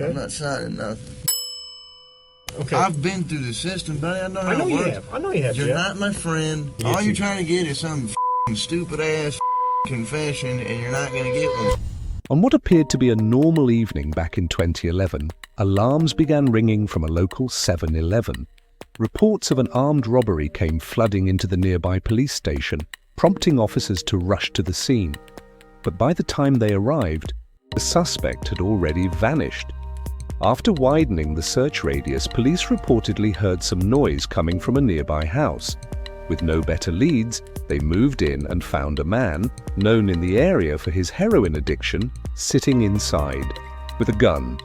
Okay. I'm not signing nothing. Okay. I've been through the system, buddy. I know how it works. I know you have, You're Jeff. not my friend. Yes, All you're you- trying to get is some stupid ass confession, and you're not gonna get one. On what appeared to be a normal evening back in 2011, alarms began ringing from a local 7-Eleven. Reports of an armed robbery came flooding into the nearby police station, prompting officers to rush to the scene. But by the time they arrived, the suspect had already vanished. After widening the search radius, police reportedly heard some noise coming from a nearby house. With no better leads, they moved in and found a man, known in the area for his heroin addiction, sitting inside, with a gun.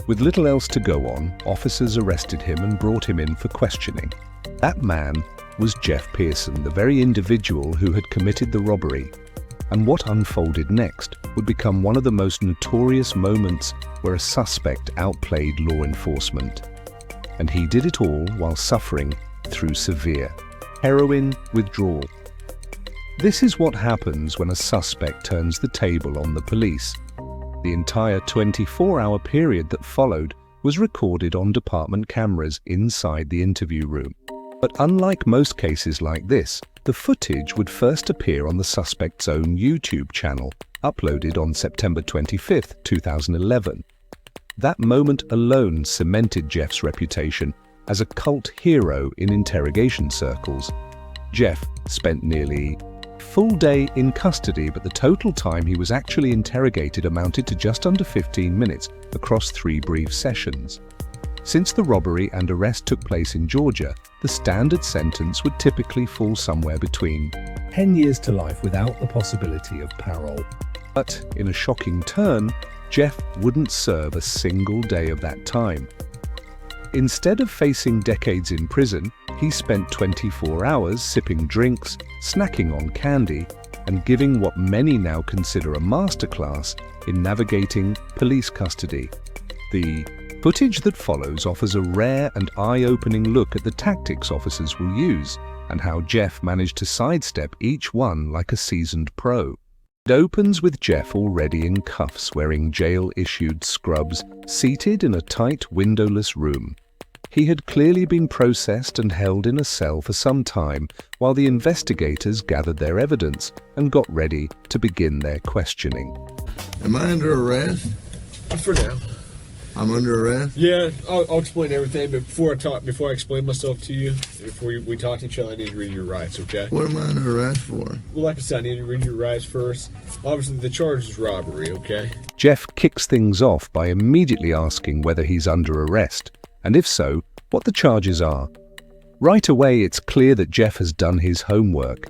With little else to go on, officers arrested him and brought him in for questioning. That man was Jeff Pearson, the very individual who had committed the robbery. And what unfolded next would become one of the most notorious moments where a suspect outplayed law enforcement. And he did it all while suffering through severe heroin withdrawal. This is what happens when a suspect turns the table on the police. The entire 24-hour period that followed was recorded on department cameras inside the interview room. But unlike most cases like this, the footage would first appear on the suspect's own YouTube channel, uploaded on September 25, 2011. That moment alone cemented Jeff's reputation as a cult hero in interrogation circles. Jeff spent nearly a full day in custody, but the total time he was actually interrogated amounted to just under 15 minutes across 3 brief sessions. Since the robbery and arrest took place in Georgia, the standard sentence would typically fall somewhere between 10 years to life without the possibility of parole. But in a shocking turn, Jeff wouldn't serve a single day of that time. Instead of facing decades in prison, he spent 24 hours sipping drinks, snacking on candy, and giving what many now consider a masterclass in navigating police custody. The footage that follows offers a rare and eye-opening look at the tactics officers will use and how Jeff managed to sidestep each one like a seasoned pro. It opens with Jeff already in cuffs, wearing jail-issued scrubs, seated in a tight, windowless room. He had clearly been processed and held in a cell for some time while the investigators gathered their evidence and got ready to begin their questioning. Am I under arrest? For now. I'm under arrest? Yeah, I'll explain everything, but before I explain myself to you, before we talk to each other, I need to read your rights, okay? What am I under arrest for? Well, like I said, I need to read your rights first. Obviously, the charge is robbery, okay? Jeff kicks things off by immediately asking whether he's under arrest, and if so, what the charges are. Right away, it's clear that Jeff has done his homework.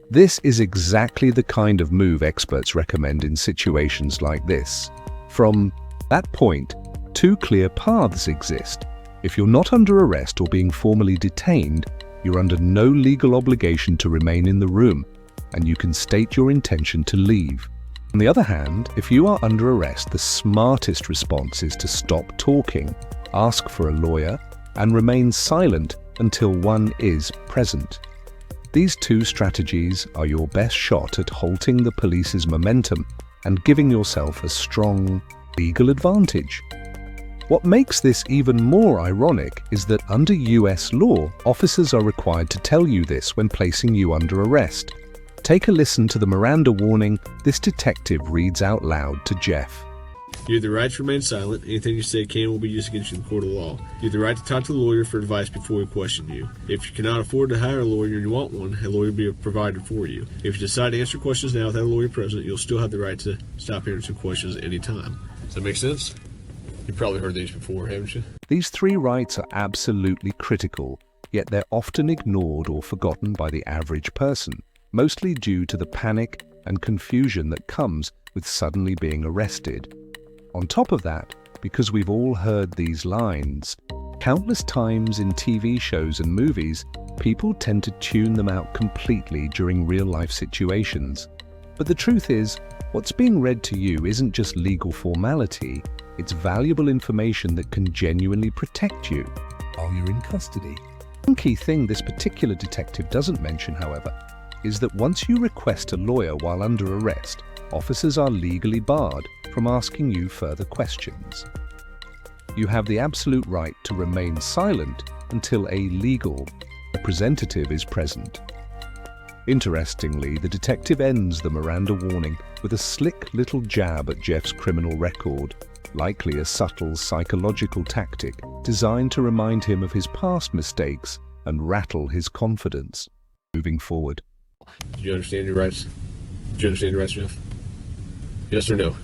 This is exactly the kind of move experts recommend in situations like this. From that point, 2 clear paths exist. If you're not under arrest or being formally detained, you're under no legal obligation to remain in the room, and you can state your intention to leave. On the other hand, if you are under arrest, the smartest response is to stop talking, ask for a lawyer, and remain silent until one is present. These 2 strategies are your best shot at halting the police's momentum and giving yourself a strong legal advantage. What makes this even more ironic is that under US law, officers are required to tell you this when placing you under arrest. Take a listen to the Miranda warning this detective reads out loud to Jeff. You have the right to remain silent. Anything you say can and will be used against you in the court of law. You have the right to talk to a lawyer for advice before we question you. If you cannot afford to hire a lawyer and you want one, a lawyer will be provided for you. If you decide to answer questions now without a lawyer present, you'll still have the right to stop answering questions at any time. Does that make sense? You've probably heard these before, haven't you? These 3 rights are absolutely critical, yet they're often ignored or forgotten by the average person, mostly due to the panic and confusion that comes with suddenly being arrested. On top of that, because we've all heard these lines countless times in TV shows and movies, people tend to tune them out completely during real-life situations. But the truth is, what's being read to you isn't just legal formality, it's valuable information that can genuinely protect you while you're in custody. One key thing this particular detective doesn't mention, however, is that once you request a lawyer while under arrest, officers are legally barred from asking you further questions. You have the absolute right to remain silent until a legal representative is present. Interestingly, the detective ends the Miranda warning with a slick little jab at Jeff's criminal record, likely a subtle psychological tactic designed to remind him of his past mistakes and rattle his confidence moving forward. Do you understand your rights? Do you understand your rights, Jeff? Yes or no? Do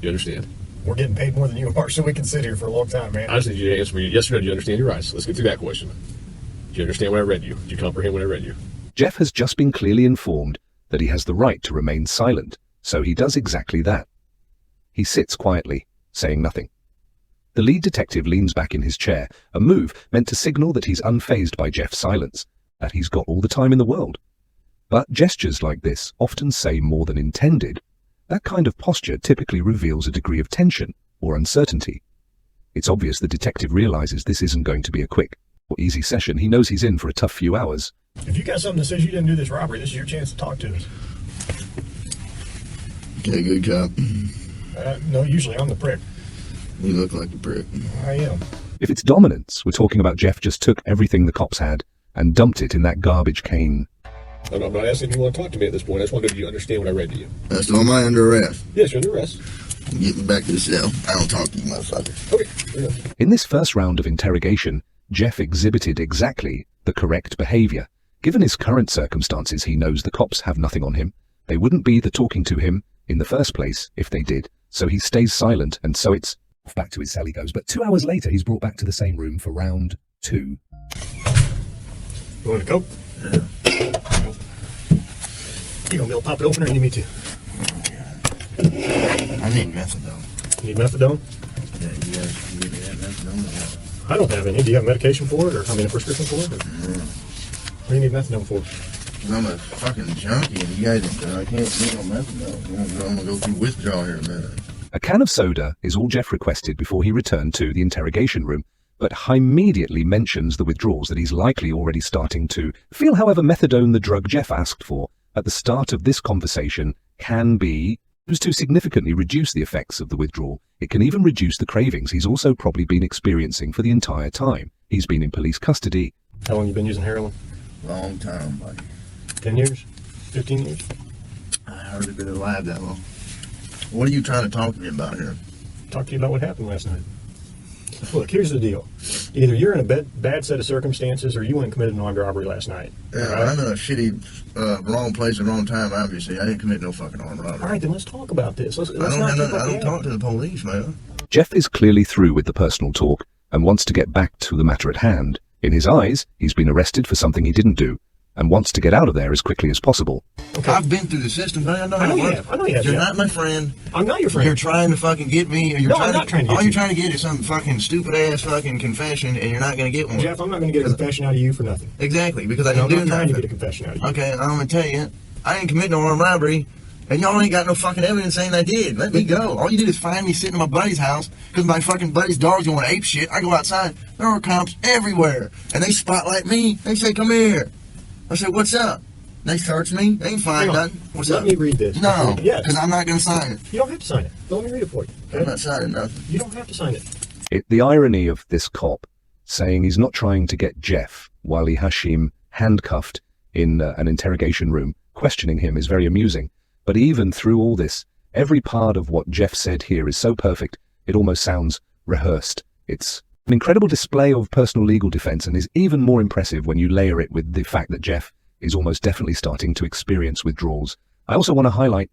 you understand? We're getting paid more than you are, so we can sit here for a long time, man. I just need you to answer me yes or no. Do you understand your rights? Let's get through that question. Do you understand what I read you? Do you comprehend what I read you? Jeff has just been clearly informed that he has the right to remain silent, so he does exactly that. He sits quietly, saying nothing. The lead detective leans back in his chair, a move meant to signal that he's unfazed by Jeff's silence, that he's got all the time in the world. But gestures like this often say more than intended. That kind of posture typically reveals a degree of tension or uncertainty. It's obvious the detective realizes this isn't going to be a quick or easy session. He knows he's in for a tough few hours. If you got something that says you didn't do this robbery, this is your chance to talk to us. Okay, good cop. No, usually I'm the prick. You look like a prick. I am. If it's dominance, we're talking about Jeff just took everything the cops had and dumped it in that garbage can. I'm not asking if you want to talk to me at this point. I just wanted you to understand what I read to you. That's all my under arrest. Yes, you're under arrest. Get me back to the cell. I don't talk to you, motherfucker. Okay, fair enough. In this first round of interrogation, Jeff exhibited exactly the correct behavior. Given his current circumstances, he knows the cops have nothing on him. They wouldn't be talking to him in the first place if they did, so he stays silent, and so it's back to his cell he goes. But 2 hours later, he's brought back to the same room for round 2. You want to go? Yeah. You gonna be able to pop it open or you need me to? I need methadone. You need methadone? Yeah, you guys can give me that methadone. I don't have any. Do you have medication for it, or a prescription for it? Or? What do you need methadone for? I'm a fucking junkie, and you guys, I can't take no methadone. I'm gonna go through withdrawal here in a minute. A can of soda is all Jeff requested before he returned to the interrogation room, but immediately mentions the withdrawals that he's likely already starting to feel. However, methadone, the drug Jeff asked for at the start of this conversation, can be used to significantly reduce the effects of the withdrawal. It can even reduce the cravings he's also probably been experiencing for the entire time he's been in police custody. How long you been using heroin? Long time, buddy. 10 years? 15 years? I hardly been alive that long. What are you trying to talk to me about here? Talk to you about what happened last night. Look, here's the deal. Either you're in a bad set of circumstances or you went and committed an armed robbery last night. Yeah, right? I'm in a shitty, wrong place and wrong time, obviously. I didn't commit no fucking armed robbery. All right, then let's talk about this. Let's I not keep up don't the talk to the police, man. Jeff is clearly through with the personal talk and wants to get back to the matter at hand. In his eyes, he's been arrested for something he didn't do and wants to get out of there as quickly as possible. Okay. I've been through the system, man. I know I how know it you works. have. I know you have, You're Jeff. not my friend. I'm not your friend. You're trying to fucking get me. No, I'm not trying to get all you. you're trying to get is some fucking stupid ass fucking confession, and you're not going to get one. Jeff, I'm not going to get a confession out of you for nothing. Exactly, because I No, didn't I'm do not trying to get a nothing. confession out of you. Okay, I'm going to tell you, I didn't commit no armed robbery, and y'all ain't got no fucking evidence saying I did. Let me go. All you did is find me sitting in my buddy's house because my fucking buddy's dog's going ape shit. I go outside, there are cops everywhere, and they spotlight me. They say, "Come here." I said, "What's up?" They search me. They ain't find Hang on. nothing. What's Let up? me read this. No, Yes. because I'm not going to sign it. You don't have to sign it. Let me read it for you. I'm Okay? not signing nothing. You don't have to sign it. The irony of this cop saying he's not trying to get Jeff while he has him handcuffed in an interrogation room, questioning him, is very amusing. But even through all this, every part of what Jeff said here is so perfect, it almost sounds rehearsed. It's an incredible display of personal legal defense and is even more impressive when you layer it with the fact that Jeff is almost definitely starting to experience withdrawals. I also want to highlight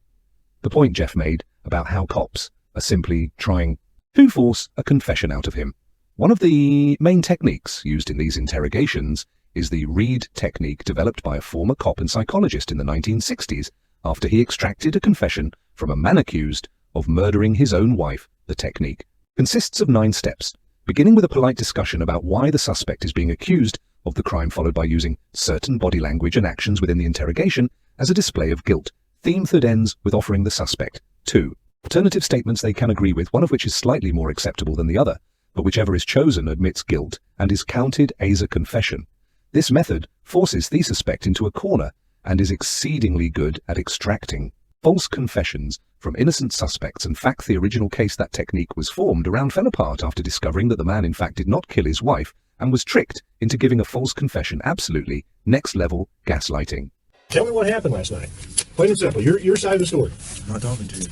the point Jeff made about how cops are simply trying to force a confession out of him. One of the main techniques used in these interrogations is the Reid technique, developed by a former cop and psychologist in the 1960s after he extracted a confession from a man accused of murdering his own wife. The technique consists of 9 steps, beginning with a polite discussion about why the suspect is being accused of the crime, followed by using certain body language and actions within the interrogation as a display of guilt. Theme that ends with offering the suspect 2 alternative statements they can agree with, one of which is slightly more acceptable than the other, but whichever is chosen admits guilt and is counted as a confession. This method forces the suspect into a corner and is exceedingly good at extracting false confessions from innocent suspects. In fact, the original case that technique was formed around fell apart after discovering that the man in fact did not kill his wife and was tricked into giving a false confession. Absolutely next level gaslighting. Tell me what happened last night. Plain and simple. Your side of the story. I'm not talking to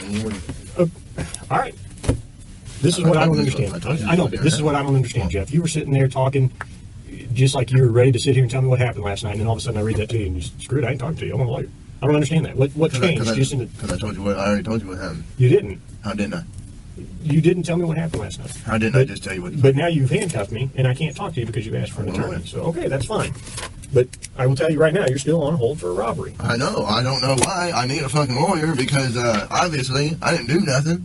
you. All right. This is what I don't understand. I know, but this is what I don't understand, Jeff. You were sitting there talking just like you were ready to sit here and tell me what happened last night, and then all of a sudden I read that to you and you screw it, I ain't talking to you. I want a lawyer. I don't understand that. What changed? Because I told you what I already told you what happened. You didn't. How didn't I? You didn't tell me what happened last night. How didn't I just tell you what? But now you've handcuffed me, and I can't talk to you because you asked for an attorney. So okay, that's fine. But I will tell you right now, you're still on hold for a robbery. I know. I don't know why. I need a fucking lawyer because obviously I didn't do nothing.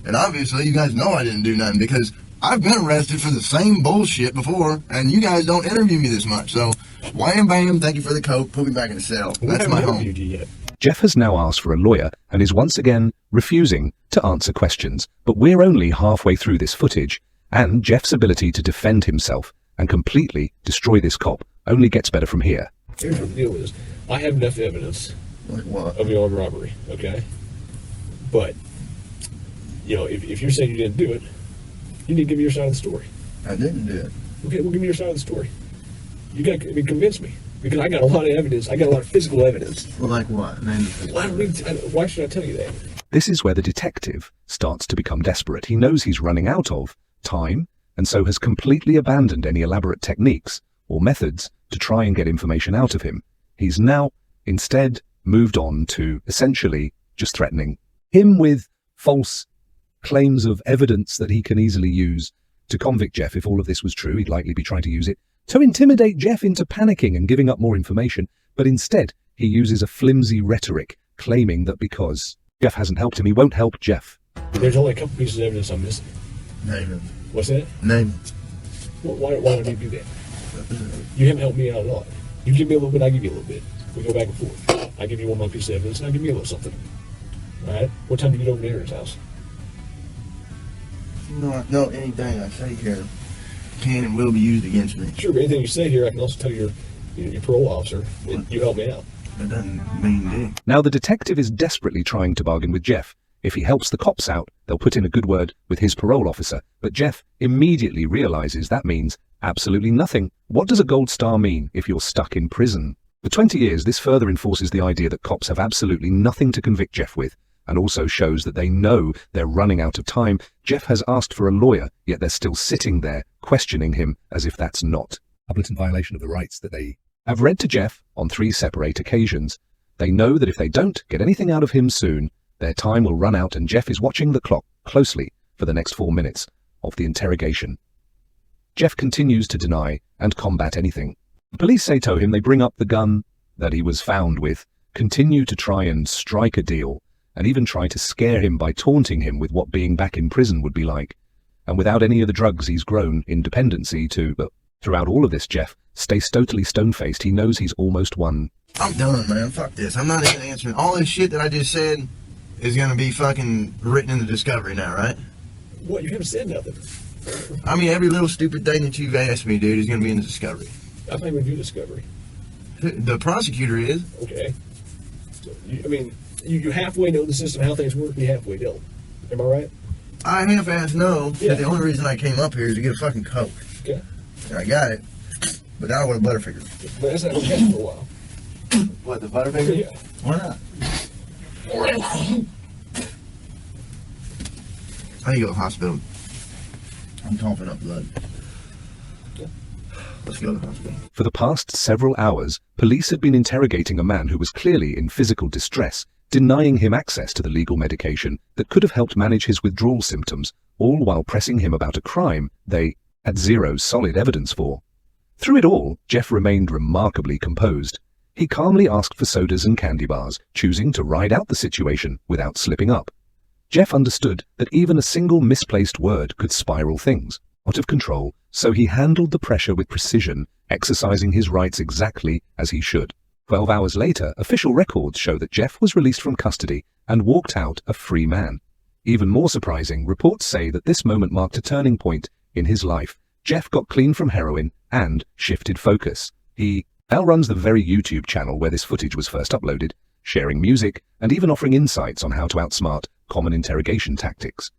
And obviously you guys know I didn't do nothing because I've been arrested for the same bullshit before, and you guys don't interview me this much. So, wham bam, thank you for the coke, put me back in the cell. That's my home. Yet. Jeff has now asked for a lawyer and is once again refusing to answer questions. But we're only halfway through this footage, and Jeff's ability to defend himself and completely destroy this cop only gets better from here. Here's what the deal is. I have enough evidence Like what? of the armed robbery, okay? But, you know, if you're saying you didn't do it, you need to give me your side of the story. I didn't do it. Okay, well, give me your side of the story. You got to convince me. Because I got a lot of evidence. I got a lot of physical evidence. Well, like what? Why should I tell you that? This is where the detective starts to become desperate. He knows he's running out of time, and so has completely abandoned any elaborate techniques or methods to try and get information out of him. He's now instead moved on to essentially just threatening him with false claims of evidence that he can easily use to convict Jeff. If all of this was true, he'd likely be trying to use it to intimidate Jeff into panicking and giving up more information. But instead, he uses a flimsy rhetoric, claiming that because Jeff hasn't helped him, he won't help Jeff. There's only a couple pieces of evidence I'm missing. Name it. What's that? Name it. Well, why don't you do that? You haven't helped me out a lot. You give me a little bit, I give you a little bit. We go back and forth. I give you one more piece of evidence, and I give you a little something. All right? What time do you get over to Aaron's house? No, anything I say here can and will be used against me. Sure, but anything you say here, I can also tell your parole officer that you helped me out. That doesn't mean dick. Now the detective is desperately trying to bargain with Jeff. If he helps the cops out, they'll put in a good word with his parole officer. But Jeff immediately realizes that means absolutely nothing. What does a gold star mean if you're stuck in prison? For 20 years, this further enforces the idea that cops have absolutely nothing to convict Jeff with, and also shows that they know they're running out of time. Jeff has asked for a lawyer, yet they're still sitting there questioning him as if that's not a blatant violation of the rights that they have read to Jeff on 3 separate occasions. They know that if they don't get anything out of him soon, their time will run out, and Jeff is watching the clock closely for the next 4 minutes of the interrogation. Jeff continues to deny and combat anything. The police say to him they bring up the gun that he was found with, continue to try and strike a deal, and even try to scare him by taunting him with what being back in prison would be like. And without any of the drugs he's grown in dependency to. But throughout all of this, Jeff stays totally stone-faced. He knows he's almost won. I'm done, man. Fuck this. I'm not even answering. All this shit that I just said is going to be fucking written in the discovery now, right? What? You haven't said nothing. I mean, every little stupid thing that you've asked me, dude, is going to be in the discovery. I think we do discovery. The prosecutor is. Okay. So, you halfway know the system, how things work, you halfway don't. Am I right? I half-ass know Yeah. that the only reason I came up here is to get a fucking Coke. Okay. And I got it. But now I want a Butterfinger. But that's not going to catch for a while. What, the Butterfinger? Yeah. Why not? I need to go to the hospital. I'm coughing up blood. Let's go to the hospital. For the past several hours, police had been interrogating a man who was clearly in physical distress, denying him access to the legal medication that could have helped manage his withdrawal symptoms, all while pressing him about a crime they had zero solid evidence for. Through it all, Jeff remained remarkably composed. He calmly asked for sodas and candy bars, choosing to ride out the situation without slipping up. Jeff understood that even a single misplaced word could spiral things out of control, so he handled the pressure with precision, exercising his rights exactly as he should. 12 hours later, official records show that Jeff was released from custody and walked out a free man. Even more surprising, reports say that this moment marked a turning point in his life. Jeff got clean from heroin and shifted focus. He now runs the very YouTube channel where this footage was first uploaded, sharing music, and even offering insights on how to outsmart common interrogation tactics.